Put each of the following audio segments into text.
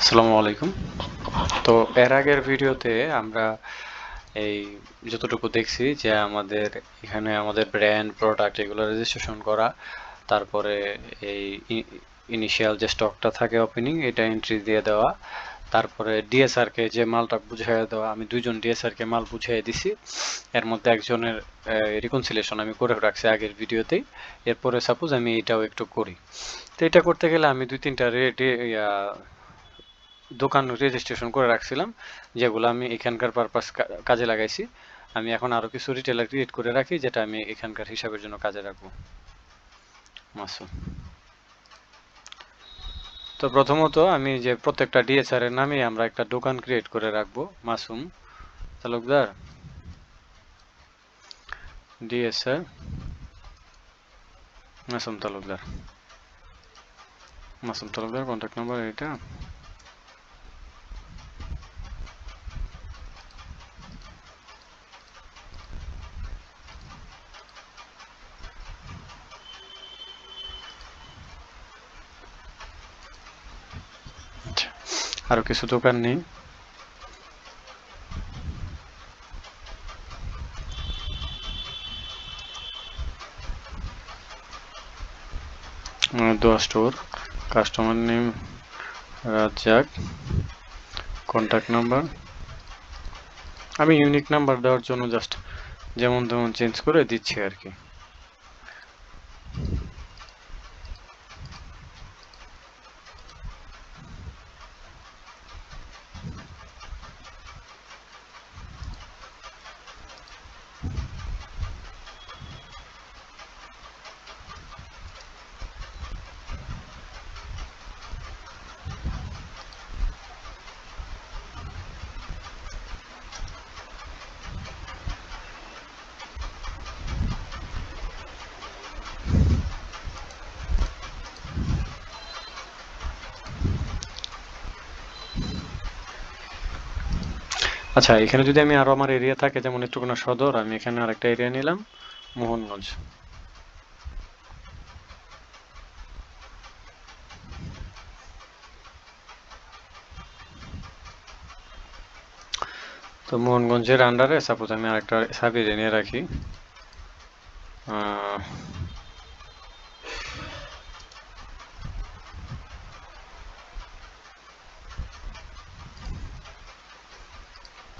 আসসালামু আলাইকুম। তো এর আগের ভিডিওতে আমরা এই যতটুকু দেখছি যে আমাদের এখানে আমাদের ব্র্যান্ড প্রোডাক্ট এগুলো রেজিস্ট্রেশন করা, তারপরে এই ইনিশিয়াল যে স্টকটা থাকে ওপেনিং এটা এন্ট্রি দিয়ে দেওয়া, তারপরে ডিএসআর কে যে মালটা বুঝিয়ে দেওয়া। আমি দুইজন ডিএসআর কে মাল বুঝিয়ে দিছি, এর মধ্যে একজনের রিকনসিলেশন আমি করে রাখছি আগের ভিডিওতেই। এরপরে সাপোজ আমি এটাও একটু করি। তো এটা করতে গেলে আমি দুই তিনটা দোকান রেজিস্ট্রেশন করে রাখছিলাম, যেগুলো আমি এখানকার পারপাস কাজে লাগাইছি। আমি এখন আরো কিছু রিটেলার ক্রিয়েট করে রাখি যেটা আমি এখানকার হিসাবের জন্য কাজে রাখবো। মাসুম। তো প্রথমত আমি যে প্রত্যেকটা ডিএসআর এর নামে আমরা একটা দোকান ক্রিয়েট করে রাখবো। Masum Talukdar DSR, Masum Talukdar, Masum Talukdar contact number এটা। আচ্ছা, আরো কিছু দোকান নেই। Dua store, customer name Razzak, contact number আমি ইউনিক নাম্বার দেওয়ার জন্য জাস্ট যেমন তেমন চেঞ্জ করে দিচ্ছি আর কি। আচ্ছা, এখানে যদি আমি আরো আমার এরিয়া থাকে, যেমন নেত্রকোনা সদর, আমি এখানে আরেকটা এরিয়া নিলাম মোহনগঞ্জ। তো মোহনগঞ্জের আন্ডারে সাপোজ আমি আরেকটা সাব এরিয়া নিয়ে রাখি।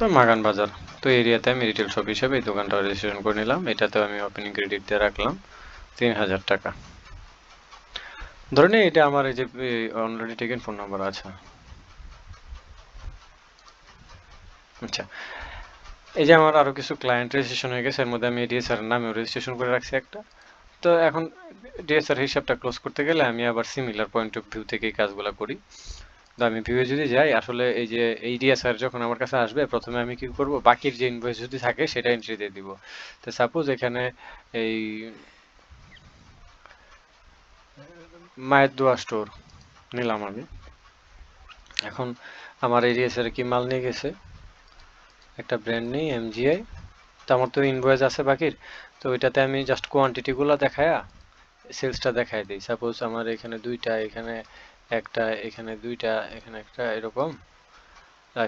তো মাগান বাজার। তো এরিয়াতে আমি রিটেল শপ হিসেবে এই দোকানটা রেজিস্ট্রেশন করে নিলাম। এটাতেও আমি ওপেনিং ক্রেডিট দিয়ে রাখলাম 3000 টাকা। ধরে নিই এটা আমার এই যে অলরেডি টেকেন ফোন নাম্বার আছে। আচ্ছা, এই যে আমার আরো কিছু ক্লায়েন্ট রেজিস্ট্রেশন হয়ে গেছে, এর মধ্যে আমি ডিএসআর নামেও রেজিস্ট্রেশন করে রাখছি একটা। তো এখন ডিএসআর হিসাবটা ক্লোজ করতে গেলে আমি আবার সিমিলার পয়েন্ট অফ ভিউ থেকে কাজগুলো করি। তো আমি ভিউয়ে যদি যাই, আসলে এই যে এই ডিএসআর যখন আমার কাছে আসবে, প্রথমে আমি কি করব, বাকির যে ইনভয়েস যদি থাকে সেটা এন্ট্রি দিয়ে দিব। তো সাপোজ এখানে এই মায়ের দোয়া স্টোর নিলাম আমি। এখন আমার এই ডিএসআর কি মাল নিয়ে গেছে, একটা ব্র্যান্ড নেই এমজিআই। তো আমার তো ইনভয়েস আছে বাকির। তো ওইটাতে আমি জাস্ট কোয়ান্টিটিগুলো দেখায়া সেলসটা দেখাই দিই। সাপোজ আমার এখানে দুইটা, এখানে একটা, এখানে দুইটা, এখানে একটা, এরকম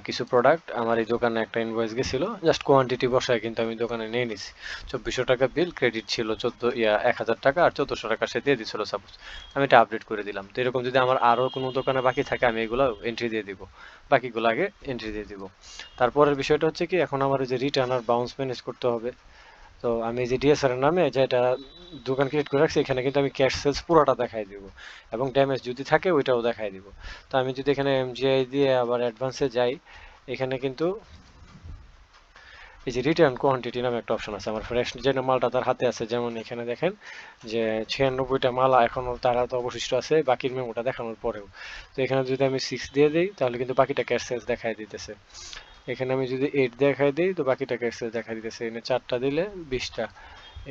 কিছু প্রোডাক্ট আমার এই দোকানে একটা ইনভয়েস গেছিল, জাস্ট কোয়ান্টিটি বসায় কিন্তু আমি দোকানে নিয়ে নিছি। 2400 টাকা বিল, ক্রেডিট ছিল 1000 টাকা, আর 1400 টাকা সে দিয়ে দিছিল সাপোজ। আমি এটা আপডেট করে দিলাম। তো এরকম যদি আমার আরো কোনো দোকানে বাকি থাকে, আমি এগুলো এন্ট্রি দিয়ে দিব, বাকিগুলো আগে এন্ট্রি দিয়ে দিব। তারপরের বিষয়টা হচ্ছে কি, এখন আমার ওই যে রিটার্ন আর বাউন্স ম্যানেজ করতে হবে। তো আমি এই যে ডিএসআর এর নামে যেটা দোকান ক্রিয়েট করে রাখছি, এখানে কিন্তু আমি ক্যাশ সেলস পুরোটা দেখাই দিব, এবং ড্যামেজ যদি থাকে ওইটাও দেখাই দিব। তো আমি যদি এখানে এমজিআই দিয়ে আবার অ্যাডভান্সে যাই, এখানে কিন্তু এই যে রিটার্ন কোয়ান্টিটি নামে একটা অপশন আছে। আমার ফ্রেশ যে মালটা তার হাতে আছে, যেমন এখানে দেখেন যে 96টা মাল এখনো তার হাতে অবশিষ্ট আছে বাকির মেমোটা দেখানোর পরেও। তো এখানে যদি আমি 6 দিয়ে দিই, তাহলে কিন্তু বাকিটা ক্যাশ সেলস দেখাই দিতেছে। এখানে আমি যদি 8 দেখাই দিই, তো বাকিটা ক্যাশ সেলস দেখাই দিতেছে। এখানে 4টা দিলে 20টা।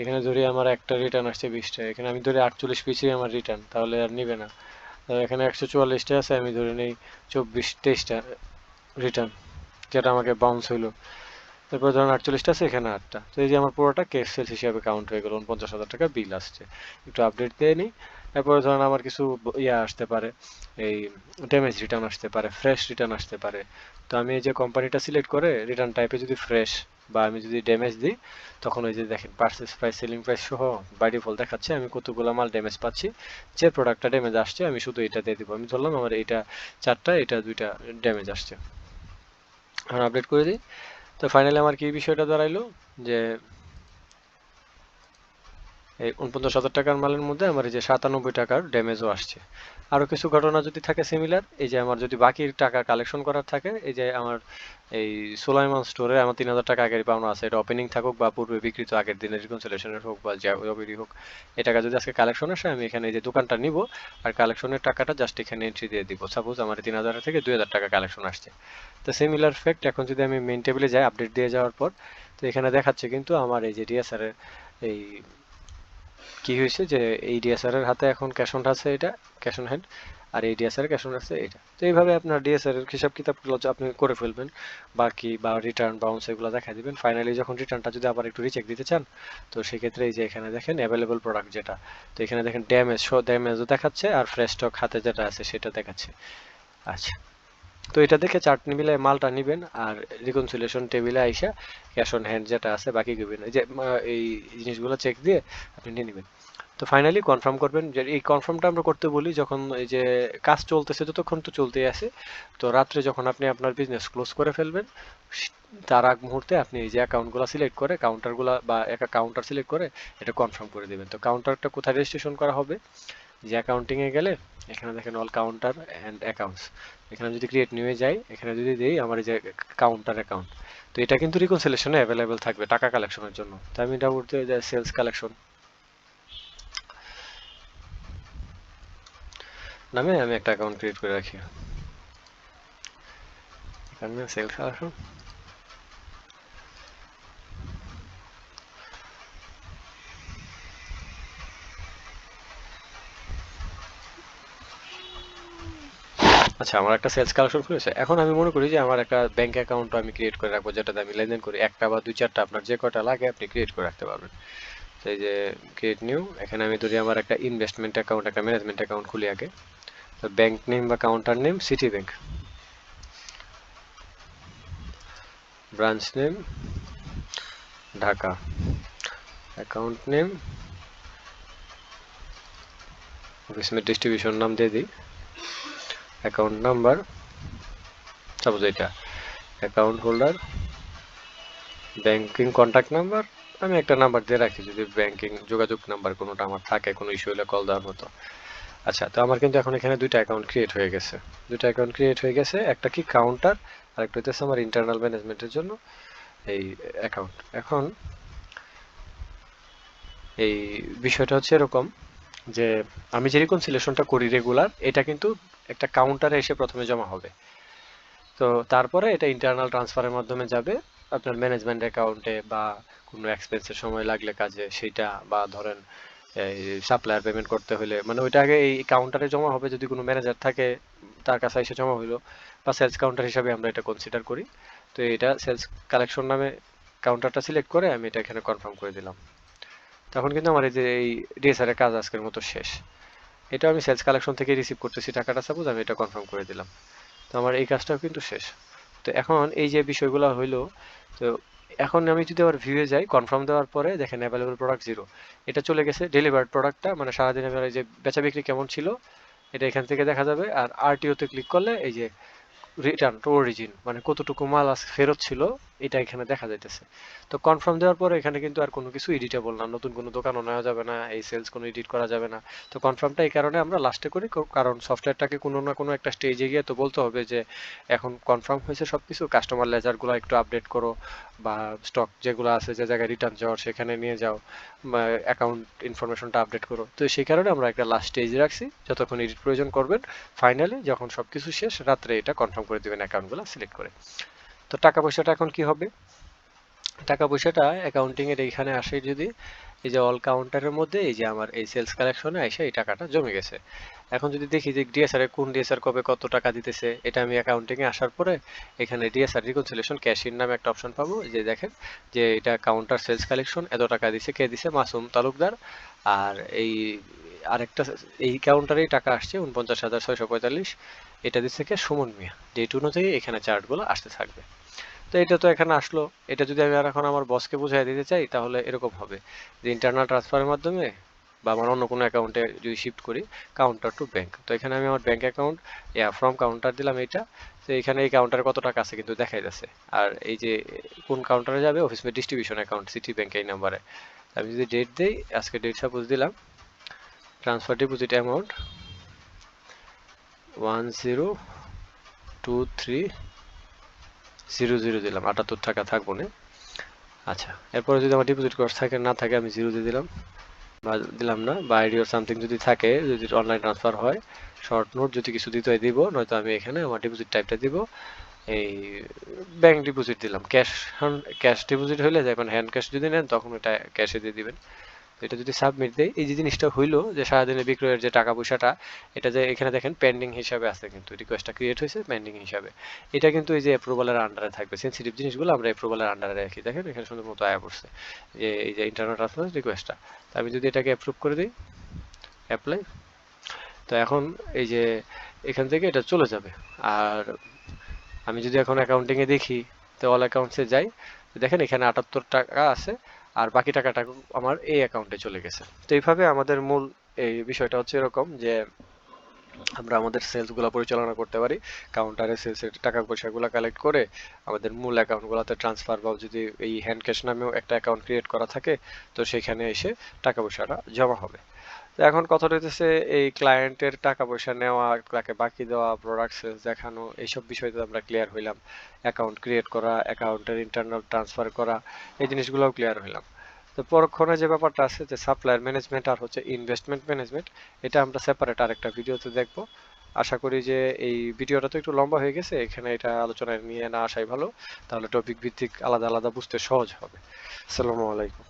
এখানে ধরি আমার একটা রিটার্ন আসছে 20টা, এখানে আমি ধরি 48 পিসই আমার রিটার্ন, তাহলে আর নিবে না। এখানে 144টা আছে, আমি ধরে নেই 23টা রিটার্ন, যেটা আমাকে বাউন্স হইলো। তারপর ধরুন 48টা আছে, এখানে 8টা। তো এই যে আমার পুরোটা ক্যাশ সেলস হিসাবে কাউন্ট হয়ে গেল, 50,000 টাকা বিল আসছে। একটু আপডেট দিয়ে নিই। এরপরে ধরেন আমার কিছু ইয়া আসতে পারে, এই ড্যামেজ রিটার্ন আসতে পারে, ফ্রেশ রিটার্ন আসতে পারে। তো আমি এই যে কোম্পানিটা সিলেক্ট করে রিটার্ন টাইপে যদি ফ্রেশ বা আমি যদি ড্যামেজ দিই, তখন ওই যে দেখেন পারচেস প্রাইস, সেলিং প্রাইস সহ বাই ডিফল্ট দেখাচ্ছে আমি কতগুলো মাল ড্যামেজ পাচ্ছি। যে প্রোডাক্টটা ড্যামেজ আসছে আমি শুধু এটা দিয়ে দিব। আমি ধরলাম আমার এটা 4টা, এটা 2টা ড্যামেজ আসছে। এখন আপডেট করে দিই। তো ফাইনালি আমার কি বিষয়টা দাঁড়াইলো যে এই 49,000 টাকার মালের মধ্যে আমার এই যে 97 টাকার ড্যামেজও আসছে। আরও কিছু ঘটনা যদি থাকে সিমিলার, এই যে আমার যদি বাকি টাকা কালেকশন করার থাকে, এই যে আমার এই সুলাইমান স্টোরে আমার 3,000 টাকা আগের পাওনা আছে, এটা ওপেনিং থাকুক বা পূর্বে বিক্রিত আগের দিনের রিকনসিলেশনের হোক বা যাবি হোক, এই টাকা যদি আজকে কালেকশন আসে, আমি এখানে এই যে দোকানটা নিব আর কালেকশনের টাকাটা জাস্ট এখানে এন্ট্রি দিয়ে দিব। সাপোজ আমার 3,000 থেকে 2,000 টাকা কালেকশন আসছে। তো সিমিলার ফ্যাক্ট এখন যদি আমি মেইন টেবিলে যাই আপডেট দিয়ে যাওয়ার পর, তো এখানে দেখাচ্ছে কিন্তু আমার এই যে ডিএসআর এর এই কি হয়েছে যে এই ডিএসআর এর হাতে এখন ক্যাশ অন আছে, এটা ক্যাশ অন হ্যান্ড, আর এই ডিএসআর এর ক্যাশ অন আছে এটা। তো এইভাবে আপনার ডিএসআর এর হিসাব কিতাবগুলো আপনি করে ফেলবেন, বাকি বা রিটার্ন বাউন্স এগুলো দেখা দিবেন। ফাইনালি যখন রিটার্নটা যদি আবার একটু রিচেক দিতে চান, তো সেক্ষেত্রে এই যে এখানে দেখেন অ্যাভেলেবল প্রোডাক্ট যেটা, তো এখানে দেখেন ড্যামেজও দেখাচ্ছে আর ফ্রেশ স্টক হাতে যেটা আছে সেটা দেখাচ্ছে। আচ্ছা, তো এটা দেখে চার্ট মিলে মালটা নিবেন আর রিকনসিলিয়েশন টেবিলে আইসা ক্যাশ অন হ্যান্ড যেটা আছে বাকি দিবেন, এই যে এই জিনিসগুলো চেক দিয়ে আপনি নিয়ে নেবেন। তো ফাইনালি কনফার্ম করবেন, যে এই কনফার্মটা আমরা করতে বলি যখন এই যে কাজ চলতেছে, যতক্ষণ তো চলতেই আছে। তো রাত্রে যখন আপনি আপনার বিজনেস ক্লোজ করে ফেলবেন, তার আগ মুহূর্তে আপনি এই যে অ্যাকাউন্টগুলো সিলেক্ট করে কাউন্টারগুলো বা একটা কাউন্টার সিলেক্ট করে এটা কনফার্ম করে দিবেন। তো কাউন্টারটা কোথায় রেজিস্ট্রেশন করা হবে, যে অ্যাকাউন্টিং এ গেলে এখানে দেখেন অল কাউন্টার অ্যান্ড অ্যাকাউন্টস, এখানে যদি ক্রিয়েট নিউ এ যাই, এখানে যদি দেই আমার এই যে কাউন্টার অ্যাকাউন্ট, তো এটা কিন্তু রিকনসিলেশনে অ্যাভেলেবেল থাকবে টাকা কালেকশনের জন্য। তো আমি এটা করতে যে সেলস কালেকশন নামে আমি একটা অ্যাকাউন্ট ক্রিয়েট করে রাখি, এখানে সেলস কালেকশন। আচ্ছা, আমার একটা সেলস কালেকশন খুলেছে। এখন আমি মনে করি যে আমার একটা ব্যাংক অ্যাকাউন্ট আমি ক্রিয়েট করে রাখবো, যেটাতে আমি লেনদেন করি, একটা বা 2-4টা আপনার যে কটা লাগে আপনি ক্রিয়েট করে রাখতে পারবেন। তো এই যে ক্রিয়েট নিউ, এখানে আমি ধরি আমার একটা ইনভেস্টমেন্ট অ্যাকাউন্ট, একটা ম্যানেজমেন্ট অ্যাকাউন্ট খুলি আগে। তো ব্যাংক নেম বা counter name city bank, branch name Dhaka, account name office में ডিস্ট্রিবিউশন নাম দিয়ে দিই, অ্যাকাউন্ট নাম্বার সাপোজ এটা, account holder, banking contact number আমি একটা নাম্বার দিয়ে রাখি, যদি ব্যাংকিং যোগাযোগ নাম্বার কোনোটা আমার থাকে কোনো ইস্যু হলে কল দেওয়ার মতো। আচ্ছা, তো আমার কিন্তু এখন এখানে 2টা অ্যাকাউন্ট ক্রিয়েট হয়ে গেছে, 2টা অ্যাকাউন্ট ক্রিয়েট হয়ে গেছে, একটা কি কাউন্টার আর একটা হচ্ছে আমার ইন্টারনাল ম্যানেজমেন্টের জন্য এই অ্যাকাউন্ট। এখন এই বিষয়টা হচ্ছে এরকম যে আমি যে রিকনসিলেশনটা করি রেগুলার, এটা কিন্তু একটা কাউন্টারে এসে প্রথমে জমা হবে। তো তারপরে এটা ইন্টারনাল ট্রান্সফারের মাধ্যমে যাবে আপনার ম্যানেজমেন্ট অ্যাকাউন্টে, বা কোনো এক্সপেন্সের সময় লাগলে কাজে সেইটা, বা ধরেন এই সাপ্লায়ার পেমেন্ট করতে হলে, মানে ওইটা আগে এই কাউন্টারে জমা হবে, যদি কোনো ম্যানেজার থাকে তার কাছে এসে জমা হইলো, বা সেলস কাউন্টার হিসাবে আমরা এটা কনসিডার করি। তো এটা সেলস কালেকশন নামে কাউন্টারটা সিলেক্ট করে আমি এটা এখানে কনফার্ম করে দিলাম। তখন কিন্তু আমার এই যে এই ডিএসআর এর কাজ আজকের মতো শেষ। এটা আমি সেলস কালেকশন থেকে রিসিভ করতেছি টাকাটা, সাপোজ আমি এটা কনফার্ম করে দিলাম, তো আমার এই কাজটাও কিন্তু শেষ। তো এখন এই যে বিষয়গুলো হইলো, তো এখন আমি যদি আবার ভিউয়ে যাই, কনফার্ম দেওয়ার পরে দেখেন অ্যাভেলেবল প্রোডাক্ট 0, এটা চলে গেছে ডেলিভার্ড প্রোডাক্টটা, মানে সারাদিন আমার এই যে বেচা বিক্রি কেমন ছিল এটা এখান থেকে দেখা যাবে। আর আরটিওতে ক্লিক করলে এই যে রিটার্ন টু অরিজিন, মানে কতটুকু মাল আজ ফেরত ছিল এটা এখানে দেখা যাইতেছে। তো কনফার্ম দেওয়ার পরে এখানে কিন্তু আর কোনো কিছু এডিটেবল না, নতুন কোনো দোকানও নেওয়া যাবে না, এই সেলস কোনো এডিট করা যাবে না। তো কনফার্মটা এই কারণে আমরা লাস্টে করি, কারণ সফটওয়্যারটাকে কোনো না কোনো একটা স্টেজে গিয়ে তো বলতে হবে যে এখন কনফার্ম হয়েছে সবকিছু, কাস্টমার লেজারগুলো একটু আপডেট করো, বা স্টক যেগুলো আছে যে জায়গায় রিটার্ন যাওয়ার সেখানে নিয়ে যাও, বা অ্যাকাউন্ট ইনফরমেশনটা আপডেট করো। তো সেই কারণে আমরা একটা লাস্ট স্টেজে রাখছি, যতক্ষণ এডিট প্রয়োজন করবেন। ফাইনালি যখন সবকিছু শেষ রাত্রে এটা কনফার্ম করে দিবেন অ্যাকাউন্টগুলো সিলেক্ট করে। তো টাকা পয়সাটা এখন কি হবে, টাকা পয়সাটা অ্যাকাউন্টিং এর এইখানে আসে যদি এই যে অল কাউন্টারের মধ্যে এই যে আমার এই সেলস কালেকশনে এসে এই টাকাটা জমে গেছে। এখন যদি দেখি যে ডিএসআর এ কোন ডিএসআর কবে কত টাকা দিতেছে, এটা আমি অ্যাকাউন্টিং এ আসার পরে এখানে ডিএসআর রিকনসিলিয়েশন ক্যাশির নামে একটা অপশন পাবো, যে দেখেন যে এটা কাউন্টার সেলস কালেকশন এত টাকা দিছে, কে দিছে, মাসুম তালুকদার। আর এই আরেকটা এই কাউন্টারেই টাকা আসছে ৪৯,৬৪৫, এটা দিচ্ছে কে, সুমন মিয়া। ডেট অনুযায়ী এখানে চার্টগুলো আসতে থাকবে। তো এটা তো এখানে আসলো, এটা যদি আমি আর এখন আমার বসকে বুঝাই দিতে চাই তাহলে এরকম হবে যে ইন্টারনাল ট্রান্সফারের মাধ্যমে বা আমার অন্য কোনো অ্যাকাউন্টে যদি শিফট করি, কাউন্টার টু ব্যাংক, তো এখানে আমি আমার ব্যাংক অ্যাকাউন্ট ফ্রম কাউন্টার দিলাম এইটা। তো এখানে এই কাউন্টারে কত টাকা আছে কিন্তু দেখাই যাচ্ছে। আর এই যে কোন কাউন্টারে যাবে, অফিস মে ডিস্ট্রিবিউশন অ্যাকাউন্ট সিটি ব্যাংক এই নাম্বারে। আমি যদি ডেট দেই, আজকে ডেট সাপোজ দিলাম, ট্রান্সফার ডিপোজিট অ্যামাউন্ট 102300 দিলাম, 78 টাকা থাকবো না। আচ্ছা, এরপরে যদি আমার ডিপোজিট কস্ট থাকে না থাকে, আমি জিরো দিয়ে দিলাম বা দিলাম না, বা আইডি অর সামথিং যদি থাকে, যদি অনলাইন ট্রান্সফার হয়, শর্ট নোট যদি কিছু দিতে হয় দিব, নয়তো আমি এখানে আমার ডিপোজিট টাইপটা দিব এই ব্যাংক ডিপোজিট দিলাম। ক্যাশ ডিপোজিট হইলে, যেমন হ্যান্ড ক্যাশ যদি নেন তখন ওটা ক্যাশে দিয়ে দিবেন। এটা যদি সাবমিট দেই, এই যে জিনিসটা হইলো যে সারাদিনের বিক্রয়ের যে টাকা পয়সাটা, এটা যে এখানে দেখেন পেন্ডিং হিসাবে আছে, কিন্তু রিকোয়েস্টটা ক্রিয়েট হয়েছে পেন্ডিং হিসাবে। এটা কিন্তু এই যে অ্যাপ্রুভালের আন্ডারে থাকবে, সেন্সিটিভ জিনিসগুলো আমরা অ্যাপ্রুভালের আন্ডারে রাখি। দেখেন এখানে সুন্দর মতো আয়া পড়ছে যে এই যে ইন্টারনাল ট্রান্সফার রিকোয়েস্টটা। আমি যদি এটাকে অ্যাপ্রুভ করে দিই, অ্যাপ্লাই, তো এখন এই যে এখান থেকে এটা চলে যাবে। আর আমি যদি এখন অ্যাকাউন্টিং এ দেখি, তো অল অ্যাকাউন্টসে যাই, দেখেন এখানে 78 টাকা আছে, আর বাকি টাকাটা আমার এই অ্যাকাউন্টে চলে গেছে। তো এইভাবে আমাদের মূল এই বিষয়টা হচ্ছে এরকম যে আমরা আমাদের সেলস গুলা পরিচালনা করতে পারি, কাউন্টারে সেলসের টাকা পয়সাগুলো কালেক্ট করে আমাদের মূল অ্যাকাউন্টগুলোতে ট্রান্সফার, বা যদি এই হ্যান্ড ক্যাশ নামেও একটা অ্যাকাউন্ট ক্রিয়েট করা থাকে, তো সেখানে এসে টাকা পয়সাটা জমা হবে। তো এখন কথাটা হচ্ছে এই ক্লায়েন্টের টাকা পয়সা নেওয়া, তাকে বাকি দেওয়া, প্রোডাক্ট সেলস দেখানো, এইসব বিষয়তে আমরা ক্লিয়ার হইলাম। অ্যাকাউন্ট ক্রিয়েট করা, অ্যাকাউন্টের ইন্টারনাল ট্রান্সফার করা, এই জিনিসগুলোও ক্লিয়ার হইলাম। তো পরক্ষণে যে ব্যাপারটা আছে যে সাপ্লায়ার ম্যানেজমেন্ট আর হচ্ছে ইনভেস্টমেন্ট ম্যানেজমেন্ট, এটা আমরা সেপারেট আরেকটা ভিডিওতে দেখবো। আশা করি যে এই ভিডিওটা তো একটু লম্বা হয়ে গেছে, এখানে এটা আলোচনায় নিয়ে না আসাই ভালো, তাহলে টপিক ভিত্তিক আলাদা আলাদা বুঝতে সহজ হবে। আসসালামু আলাইকুম।